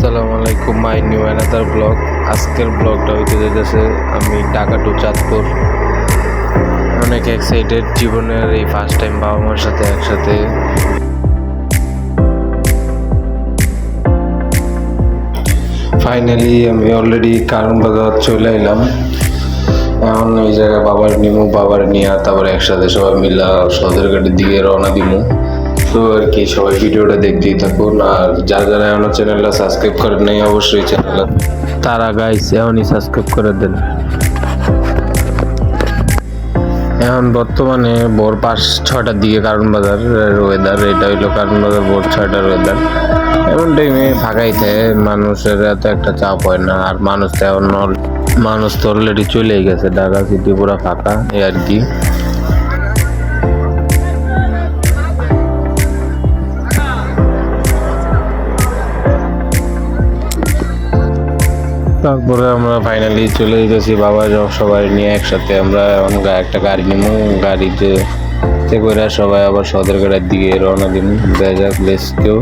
আসসালামু আলাইকুম, my new another blog. আজকের ব্লগটা হইতে যেতেছে আমি ঢাকা টু চাঁদপুর। অনেক এক্সাইটেড, জীবনের এই ফার্স্ট টাইম বাবা মার সাথে একসাথে। ফাইনালি আমি অলরেডি কারণ বাজার চলে এলাম। এখন এই জায়গায় বাবার নিয়ে তারপরে একসাথে সবাই মিলা সদরঘাটের দিকে রওনা দিমু। তো আর কি, সবাই ভিডিওটা দেখতেই থাকুন। আর যারা যারা এখনো চ্যানেলটা সাবস্ক্রাইব করেন নাই, অবশ্যই চ্যানেলটা তারা গাইস এখনই সাবস্ক্রাইব করে দেন। এখন বর্তমানে ভোর 5-6টার দিকে কারণ বাজারের ওয়েদার। এটা হইলো কারণ বাজার ভোর 6টার ওয়েদার। এমন টাইমে ফাঁকাই থাকে, মানুষের এত একটা চাপ হয় না। আর মানুষ তো অলরেডি চলেই গেছে, ঢাকা সিটি পুরো ফাঁকা, এই আর কি। তারপরে আমরা ফাইনালি চলে যেতেছি বাবা সবাই নিয়ে একসাথে। আমরা এখন একটা গাড়ি নিবো, গাড়িতে করে সবাই আবার সদরঘাটের দিকে রওনা দিন। দেখা যাক, লেটস গো।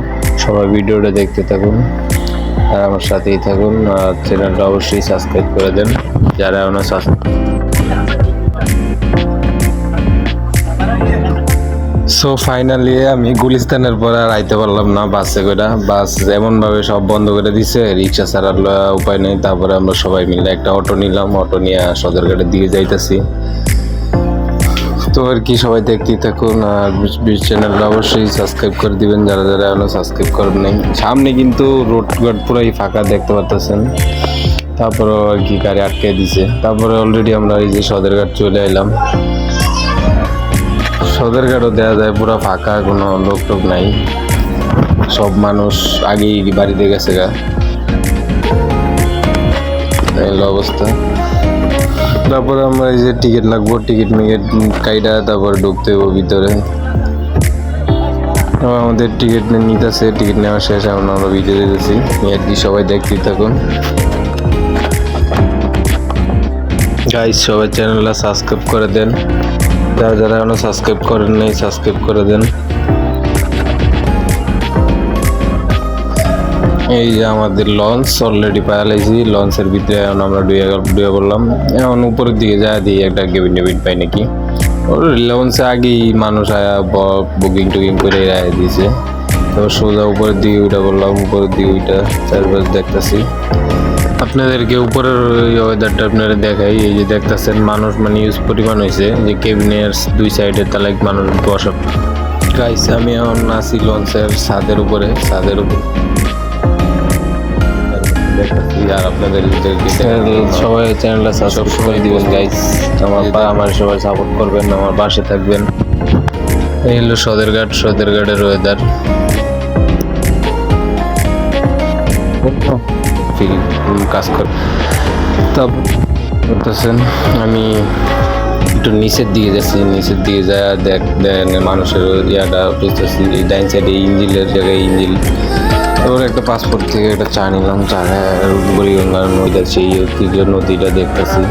সবাই ভিডিওটা দেখতে থাকুন আর আমার সাথেই থাকুন। আর চ্যানেলটা অবশ্যই সাবস্ক্রাইব করে দেন যারা এখনো সো ফাইনালি আমি গুলিস্তানের পর আর আইতে পারলাম না বাসে করে। বাস এমনভাবে সব বন্ধ করে দিছে, রিক্সা ছাড়ার উপায় নেই। তারপরে আমরা সবাই মিলে একটা অটো নিলাম, অটো নিয়ে সদরঘাটের দিকে যাইতেছি। তো আর কি, সবাই দেখতেই থাকুন। আর চ্যানেলটা অবশ্যই সাবস্ক্রাইব করে দিবেন যারা যারা এখনো সাবস্ক্রাইব করেন নাই। সামনে কিন্তু রোড পুরাই ফাঁকা দেখতে পারতেছেন। তারপরে আর কি, গাড়ি আটকে দিছে। তারপরে অলরেডি আমরা এই যে সদরঘাট চলে এলাম। সদরঘাটও দেওয়া যায় পুরো ফাঁকা, কোনো লোক টোক নাই, সব মানুষ আগেই বাড়িতে গেছে গা, অবস্থা। তারপরে আমরা এই যে টিকিট লাগবো, টিকিট কাইটা তারপরে ঢুকতে হবো ভিতরে। আমাদের টিকিট নিতেছে, টিকিট নেওয়া শেষ, এখন আমরা ভিতরে যেতেছি। আর কি, সবাই দেখতেই থাকুন গাইস। সবাই চ্যানেলটা সাবস্ক্রাইব করে দেন, যারা যারা এখনো সাবস্ক্রাইব করেন নাই সাবস্ক্রাইব করে দেন। এই যে আমাদের লঞ্চ অলরেডি পাইছি, লঞ্চের ভিতরে এখন আমরা ডুয়ে পড়লাম। এখন উপরের দিকে যায় দিই একটা কেবিন পাই নাকি। লঞ্চে আগেই মানুষ আয়া বুকিং টুকিং করে রায় দিয়েছে। তো সোজা উপরের দিকে উঠে বললাম, উপরের দিকে উঠে চারপাশ দেখতেছি। আপনাদেরকে উপরের ওয়েদারটা আপনারা দেখাই। এই যে দেখতেছেন মানুষ মানে ইউজ পরিমাণ হয়েছে, যে কেবিনের দুই সাইডে তালাক মানুষ বসা। গাইস আমি এখন আছি লঞ্চের ছাদের উপরে দেখতেছি। আর আপনাদের সবাই চ্যানেলটা সাবস্ক্রাইব করে দিবেন গাইস। আমার সবাই সাপোর্ট করবেন, আমার পাশে থাকবেন। এই হলো সদরঘাটের ওয়েদার। কাজ করতেছেন। আমি একটু নিচের দিকে যাচ্ছি, নিচের দিকে যায় দেখ মানুষের ইয়াটা বুঝতেছি। এই ডাইন সাইডে ইঞ্জিলের জায়গায় ইঞ্জিল। এবার একটা পাসপোর্ট থেকে একটা চা নিলাম, চা বুড়িগঙ্গার নদী আছে, এই নদীটা দেখতেছি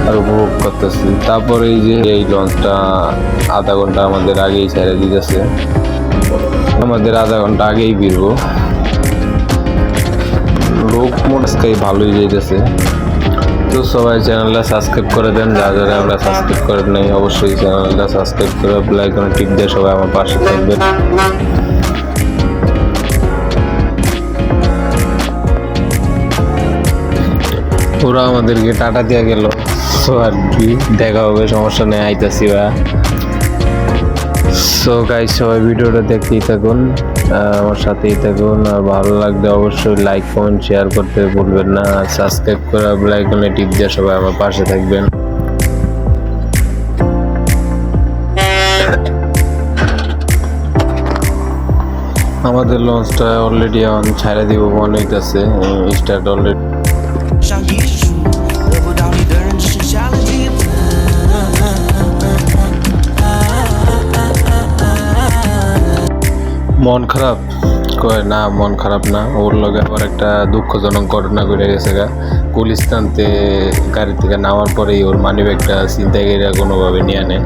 আর উপভোগ করতেছি। তারপরে এই যে এই লঞ্চটা আধা ঘন্টা আমাদের আগেই ছেড়ে দিতেছে, আমাদের আধা ঘন্টা আগেই বেরবো। লোক মোটামুটি ভালোই যেতেছে। তো সবাই চ্যানেলটা সাবস্ক্রাইব করে দেন, যারা যারা আমরা সাবস্ক্রাইব করেন নাই অবশ্যই চ্যানেলটা সাবস্ক্রাইব করে বেল আইকনে টিপ দিয়ে সবাই আমার পাশে থাকবেন। ওরা আমাদেরকে টাটা দিয়ে গেল। তো আর কি, দেখা হবে, সমস্যা নেই, আইতাছি বা। সো গাইস সবাই ভিডিওটা দেখতেই থাকুন, আমার সাথেই থাকুন। আর ভালো লাগলে অবশ্যই লাইক কমেন্ট শেয়ার করতে ভুলবেন না। আর সাবস্ক্রাইব করে বেল আইকনে টিপ দিয়ে সবাই আমার পাশে থাকবেন। আমাদের লঞ্চটা অলরেডি অন ছাড়া দিব মনে হইতেছে, স্টার্ট অলরেডি। মন খারাপ কয় না, মন খারাপ না। ওর লগে আবার একটা দুঃখজনক ঘটনা ঘটে গেছে গা। গুলিস্তানতে গাড়ি থেকে নামার পরেই ওর মানিব্যাগটা ছিনতাইকারীরা কোনোভাবে নিয়ে নেয়।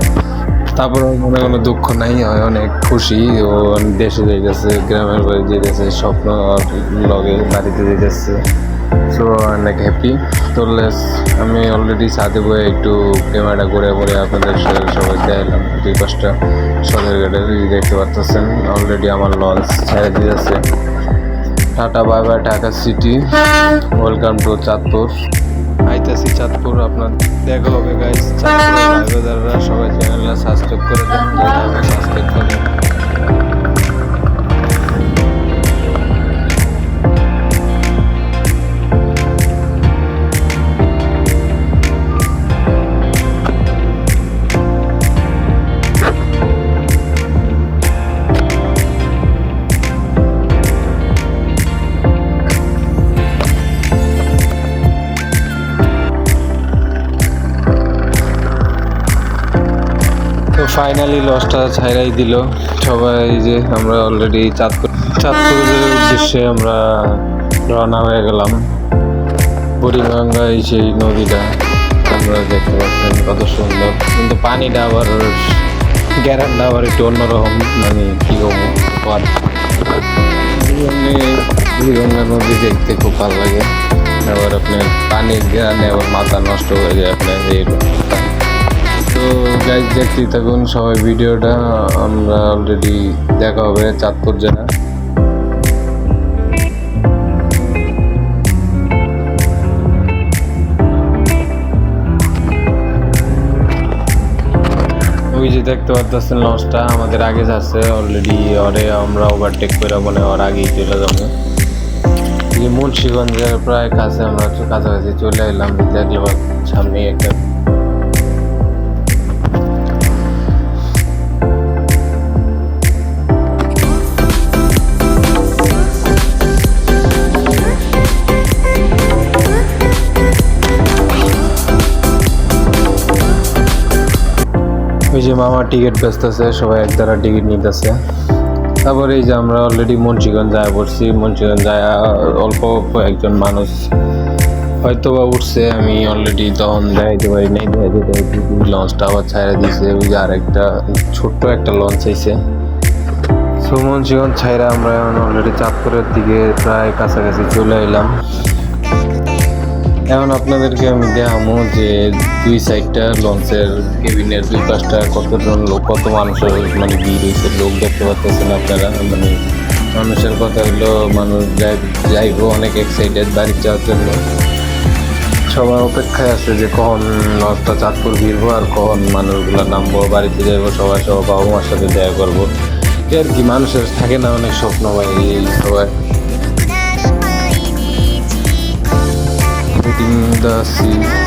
তারপরে মনে কোনো দুঃখ নাই, অনেক খুশি। ও দেশে যেতেছে, গ্রামের বাড়ি যেতেছে, স্বপ্ন লগে বাড়িতে যেতেছে। সো অনেক হ্যাপি। তো আমি অলরেডি ছাদে বয়ে একটু ক্যামেরা করে আপনাদের সবাই চাইলাম 2-5টা সদরঘাটের দেখতে পাচ্ছেন। অলরেডি আমার লঞ্চ ছেড়ে দিয়েছে। Tata bye bye Dhaka city, welcome to Chandpur. আইতাছি চাঁদপুর, আপনার দেখা হবে গাইস। চাঁদপুরের ভাইবাদাররা সবাই চ্যানেলটা সাবস্ক্রাইব করে দেন, সাবস্ক্রাইব করেন। তো ফাইনালি লসটা ছাইরাই দিল সবাই। যে আমরা অলরেডি চাঁদপুরের উদ্দেশ্যে আমরা রওনা হয়ে গেলাম। বুড়িগঙ্গা সেই নদীটা আমরা দেখতে পাচ্ছেন কত সুন্দর, কিন্তু পানিটা আবার গ্যারান্ডা আবার একটু অন্যরকম, মানে কী বলবো। বুড়িগঙ্গা নদী দেখতে খুব ভালো লাগে। আবার আপনার পানির গ্যারান্ডে আবার মাথা নষ্ট হয়ে যায় আপনার এই। তো গাইজ দেখতেই থাকুন সবাই ভিডিওটা। আমরা অলরেডি দেখা হবে চাঁদপুর জেলা। ওই যে দেখতে পাচ্ছেন লঞ্চটা আমাদের আগে যাচ্ছে অলরেডি। ওরে আমরা ওভারটেক করে মনে ওর আগেই চলে যাবো। যে মুন্সিগঞ্জের প্রায় কাছে আমরা কাছাকাছি চলে এলাম। দেখলে সামনে একটা ওই যে মামা টিকিট বেচতেছে, সবাই এক দ্বারা টিকিট নিতেছে। তারপরে এই যে আমরা অলরেডি মুন্সিগঞ্জ যায় পড়ছি। মুন্সিগঞ্জ যায় অল্প একজন মানুষ হয়তো বা উঠছে, আমি অলরেডি তখন দেখাইতে পারি নাই। লঞ্চটা আবার ছাইরা দিয়েছে। ওই যে আরেকটা ছোট্ট একটা লঞ্চ আইছে। সো মুন্সিগঞ্জ ছাইরা আমরা এখন অলরেডি চাঁদপুরের দিকে প্রায় কাছাকাছি চলে এলাম। এখন আপনাদেরকে আমি দেখাবো যে দুই সাইডটা লঞ্চের কেবিনের 2-5টা কতজন লোক, কত মানুষের মানে ভিড় হয়েছে। লোক দেখতে পাচ্ছেন আপনারা, মানে মানুষের কথা হলো মানুষ যাইবো অনেক এক্সাইটেড বাড়ি যাওয়ার জন্য। সবার অপেক্ষায় আছে যে কখন লঞ্চটা চাঁদপুর ভিড়বো আর কখন মানুষগুলো নামবো, বাড়িতে যাইবো, সবাই বাবা মার সাথে দেখা করবো। আর কি মানুষের থাকে না অনেক স্বপ্ন ভাই, সবাই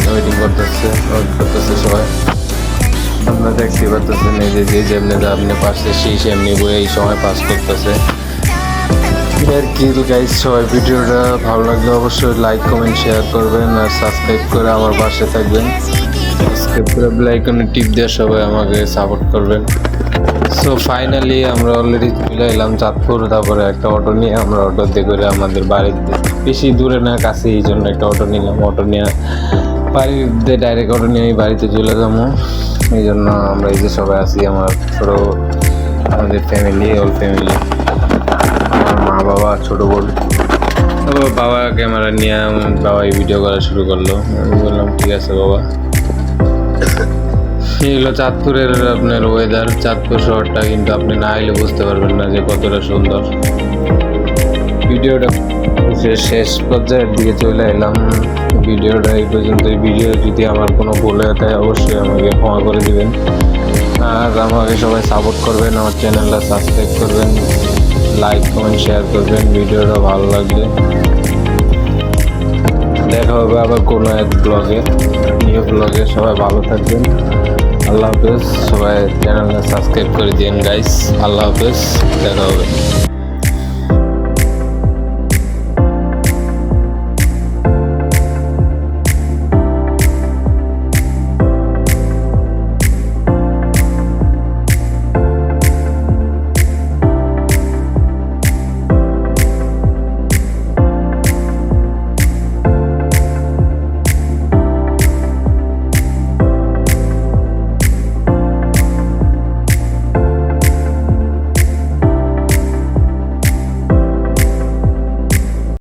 ওয়েটিং করতেছে সবাই। আপনারা দেখতে পাচ্ছেন এই যে যেমনি আপনি পাশে সেই সেমনি বই এই সময় পাস করতেছে। আর কি গাইজ, সবাই ভিডিওটা ভালো লাগলে অবশ্যই লাইক কমেন্ট শেয়ার করবেন আর সাবস্ক্রাইব করে আমার পাশে থাকবেন। সাবস্ক্রাইব করে বেল আইকনে টিপ দিয়ে সবাই আমাকে সাপোর্ট করবেন। সো ফাইনালি আমরা অলরেডি চলে এলাম চাঁদপুর। তারপরে একটা অটো নিয়ে আমরা অটোতে করে আমাদের বাড়িতে, বেশি দূরে না কাছে, এই জন্য একটা অটো নিলাম। অটো নিয়ে বাড়িতে ডাইরেক্ট অটো নিয়ে আমি বাড়িতে চলে যাবো। এই জন্য আমরা এই যে সবাই আছি, আমার ছোটো আমাদের ফ্যামিলি, অল ফ্যামিলি, আমার মা বাবা, ছোটো বোন। তারপর বাবা ক্যামেরা নিয়ে বাবাই ভিডিও করা শুরু করলো। আমি বললাম ঠিক আছে বাবা। এই হলো চাঁদপুরের আপনার ওয়েদার। চাঁদপুর শহরটা কিন্তু আপনি না এলে বুঝতে পারবেন না যে কতটা সুন্দর। ভিডিওটা শেষ পর্যায়ের দিকে চলে এলাম। ভিডিওটা এই পর্যন্ত। ভিডিও যদি আমার কোনো ভুল হয়ে থাকে অবশ্যই আমাকে ক্ষমা করে দিবেন। আর আমাকে সবাই সাপোর্ট করবেন, আমার চ্যানেলটা সাবস্ক্রাইব করবেন, লাইক কমেন্ট শেয়ার করবেন ভিডিওটা ভালো লাগলে। দেখা হবে আবার কোনো এক ব্লগে, নিউ ব্লগে। সবাই ভালো থাকবেন। আল্লাহ হাফেজ। সবাই চ্যানেলটা সাবস্ক্রাইব করে দিন গাইস। আল্লাহ হাফেজ, দেখা হবে।